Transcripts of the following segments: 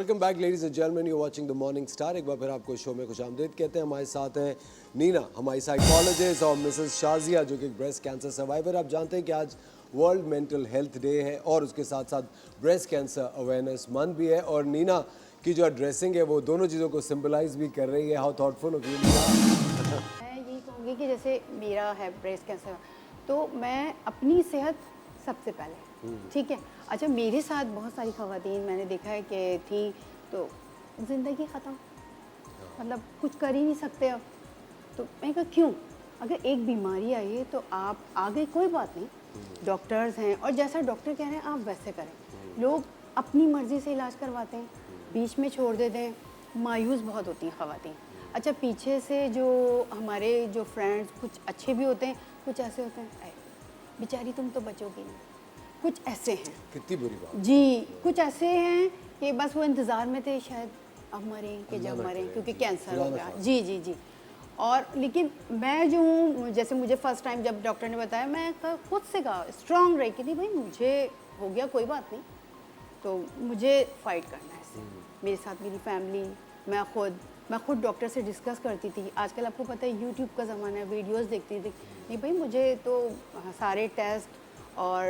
Welcome back ladies and gentleman, you watching the morning star. एक बार फिर आपको show में खुशामदीद कहते हैं। हमारे साथ हैं नीना, हमारी साइकोलॉजिस्ट, और मिसेस शाजिया जो कि ब्रेस्ट कैंसर सर्वाइवर। आप जानते हैं कि आज वर्ल्ड मेंटल हेल्थ डे है और उसके साथ साथ ब्रेस्ट कैंसर अवेयरनेस मंथ भी है। और नीना की जो ड्रेसिंग है वो दोनों चीज़ों को सिंबलाइज भी कर रही है। How thoughtful of you Neena. मैं यही कहूँगी कि जैसे मेरा है ब्रेस्ट कैंसर, तो मैं अपनी सेहत सबसे पहले, ठीक है। अच्छा, मेरे साथ बहुत सारी ख़वातीन मैंने देखा है कि थी तो ज़िंदगी ख़त्म, मतलब कुछ कर ही नहीं सकते अब। तो मैं कहा क्यों, अगर एक बीमारी आई है तो आप आगे कोई बात नहीं, डॉक्टर्स हैं और जैसा डॉक्टर कह रहे हैं आप वैसे करें। लोग अपनी मर्ज़ी से इलाज करवाते हैं, बीच में छोड़ देते हैं, मायूस बहुत होती हैं ख़वातीन। अच्छा, पीछे से जो हमारे जो फ्रेंड्स कुछ अच्छे भी होते हैं, कुछ ऐसे होते हैं, "अरे, बेचारी तुम तो बचोगी नहीं", कुछ ऐसे हैं। कितनी बुरी बात जी, कुछ ऐसे हैं कि बस वो इंतज़ार में थे शायद अब मरें कि अल्लाह जब ना मरें, करे, क्योंकि जी, कैंसर खुदा हो ना गया। खास्ता। जी, जी, जी। और लेकिन मैं जो हूँ, जैसे मुझे फ़र्स्ट टाइम जब डॉक्टर ने बताया, मैं खुद से कहा, स्ट्रॉन्ग रही कि नहीं भाई मुझे हो गया, कोई बात नहीं, तो मुझे फ़ाइट करना है इससे। मेरे साथ मेरी फैमिली, मैं खुद डॉक्टर से डिस्कस करती थी। आजकल आपको पता है यूट्यूब का ज़माना है, वीडियोस देखती थी। नहीं भाई मुझे तो सारे टेस्ट और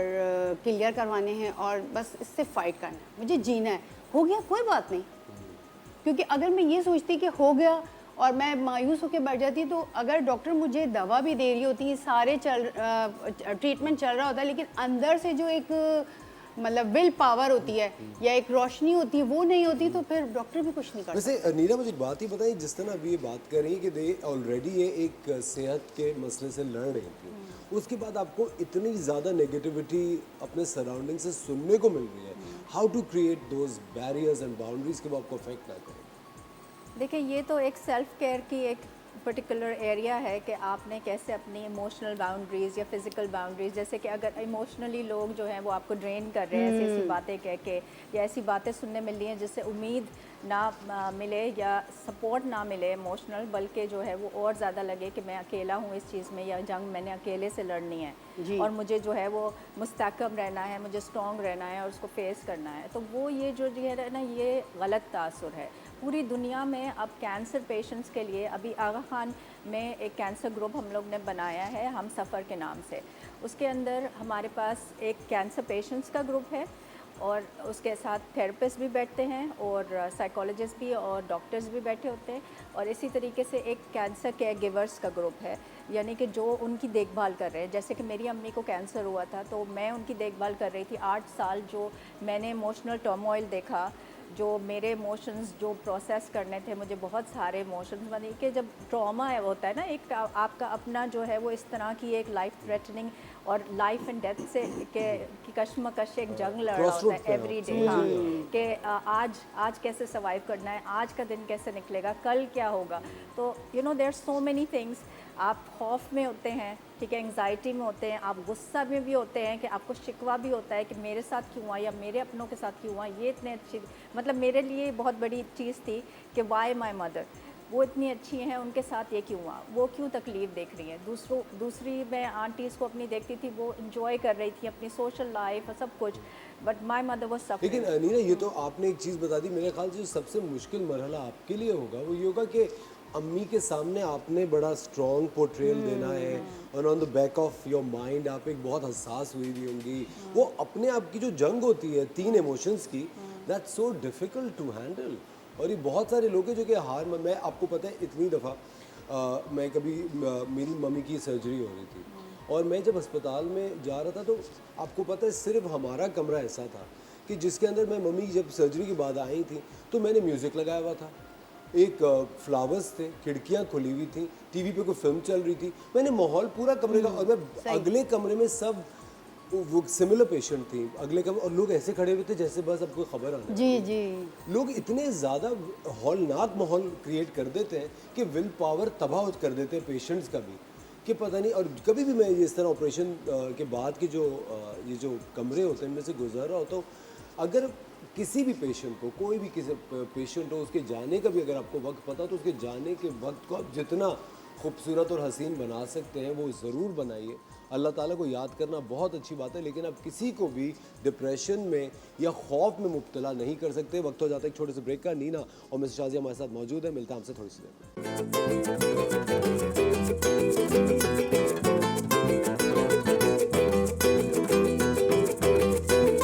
क्लियर करवाने हैं और बस इससे फ़ाइट करना है, मुझे जीना है। हो गया कोई बात नहीं, क्योंकि अगर मैं ये सोचती कि हो गया और मैं मायूस होकर बैठ जाती, तो अगर डॉक्टर मुझे दवा भी दे रही होती, सारे ट्रीटमेंट चल रहा होता है, लेकिन अंदर से जो एक मतलब विल पावर होती है या एक रोशनी होती है, वो नहीं होती, तो फिर डॉक्टर भी कुछ नहीं कर सकता। वैसे नीना, मुझे एक बात ही बताइए, जिस तरह अभी ये बात कर रही है कि दे ऑलरेडी ये एक सेहत के मसले से लड़ रही थी, उसके बाद आपको इतनी ज़्यादा नेगेटिविटी अपने सराउंडिंग से सुनने को मिल रही है। How to create those barriers and boundaries के वो आपको अफेक्ट ना करें? देखिए, ये तो एक सेल्फ केयर की एक पर्टिकुलर एरिया है कि आपने कैसे अपनी इमोशनल बाउंड्रीज़ या फिज़िकल बाउंड्रीज़, जैसे कि अगर इमोशनली लोग जो हैं वो आपको ड्रेन कर रहे हैं ऐसी ऐसी बातें कह के, या ऐसी बातें सुनने मिल रही हैं जिससे उम्मीद ना मिले या सपोर्ट ना मिले इमोशनल, बल्कि जो है वो और ज़्यादा लगे कि मैं अकेला हूँ इस चीज़ में, या जंग मैंने अकेले से लड़नी है और मुझे जो है वो मुस्तहकम रहना है, मुझे स्ट्रॉन्ग रहना है और उसको फेस करना है, तो वो ये जो है ना, ये गलत तासुर है पूरी दुनिया में। अब कैंसर पेशेंट्स के लिए अभी आगा खान में एक कैंसर ग्रुप हम लोग ने बनाया है, हम सफ़र के नाम से। उसके अंदर हमारे पास एक कैंसर पेशेंट्स का ग्रुप है और उसके साथ थेरेपिस्ट भी बैठते हैं और साइकोलॉजिस्ट भी और डॉक्टर्स भी बैठे होते हैं, और इसी तरीके से एक कैंसर केयर गिवर्स का ग्रुप है, यानी कि जो उनकी देखभाल कर रहे हैं। जैसे कि मेरी अम्मी को कैंसर हुआ था तो मैं उनकी देखभाल कर रही थी 8 साल। जो मैंने इमोशनल टर्मोइल देखा, जो मेरे इमोशंस जो प्रोसेस करने थे, मुझे बहुत सारे इमोशंस बने कि जब ट्रॉमा है होता है ना, एक आपका अपना जो है वो इस तरह की एक लाइफ थ्रेटनिंग और लाइफ एंड डेथ से की कशमकश एक जंग लड़ रहा होता है एवरी डे। हाँ, कि आज कैसे सर्वाइव करना है, आज का दिन कैसे निकलेगा, कल क्या होगा। तो you know there are so many things. आप खौफ में होते हैं, ठीक है, एंग्जाइटी में होते हैं, आप गुस्सा में भी होते हैं कि आपको शिकवा भी होता है कि मेरे साथ क्यों हुआ या मेरे अपनों के साथ क्यों हुआ। ये इतने अच्छी, मतलब मेरे लिए बहुत बड़ी चीज़ थी कि वाई माई मदर, वो इतनी अच्छी हैं, उनके साथ ये क्यों हुआ, वो क्यों तकलीफ़ देख रही हैं। दूसरी मैं आंटीज़ को अपनी देखती थी, वो इंजॉय कर रही थी अपनी सोशल लाइफ और सब कुछ, बट माई मदर वो लेकिन सफरिंग। नीना, ये तो आपने एक चीज़ बता दी, मेरे ख्याल से जो सबसे मुश्किल मरहला आपके लिए होगा वो ये होगा कि अम्मी के सामने आपने बड़ा स्ट्रॉन्ग पोर्ट्रेयल देना है और on the back of your mind आप एक बहुत हसास हुई भी होंगी। वो अपने आप की जो जंग होती है तीन इमोशंस की, that's so difficult to handle. और ये बहुत सारे लोग हैं जो कि मैं आपको पता है इतनी दफ़ा मैं कभी मेरी मम्मी की सर्जरी हो रही थी और मैं जब अस्पताल में जा रहा था तो आपको पता है सिर्फ हमारा कमरा ऐसा था कि जिसके अंदर मैं, मम्मी जब सर्जरी के बाद आई थी तो मैंने म्यूज़िक लगाया हुआ था, एक फ्लावर्स थे, खिड़कियाँ खुली हुई थी, टीवी पे कोई फिल्म चल रही थी, मैंने माहौल पूरा कमरे का, और मैं अगले कमरे में सब वो सिमिलर पेशेंट थी अगले कमरे, और लोग ऐसे खड़े हुए थे जैसे बस अब कोई खबर आने जी, वाली है। जी। लोग इतने ज़्यादा हौलनाक माहौल क्रिएट कर देते हैं कि विल पावर तबाह कर देते हैं पेशेंट्स का भी, कि पता नहीं। और कभी भी मैं ये इस तरह ऑपरेशन के बाद के जो ये जो कमरे होते हैं इनमें से गुजर रहा होता हूँ, अगर किसी भी पेशेंट को, कोई भी किसी पेशेंट हो, उसके जाने का भी अगर आपको वक्त पता हो तो उसके जाने के वक्त को आप जितना खूबसूरत और हसीन बना सकते हैं वो ज़रूर बनाइए। अल्लाह ताला को याद करना बहुत अच्छी बात है, लेकिन आप किसी को भी डिप्रेशन में या खौफ में मुब्तला नहीं कर सकते। वक्त हो जाता है एक छोटे से ब्रेक का। नीना और मिस्टर शाजिया हमारे साथ मौजूद है, मिलता है हमसे थोड़ी सी देर में।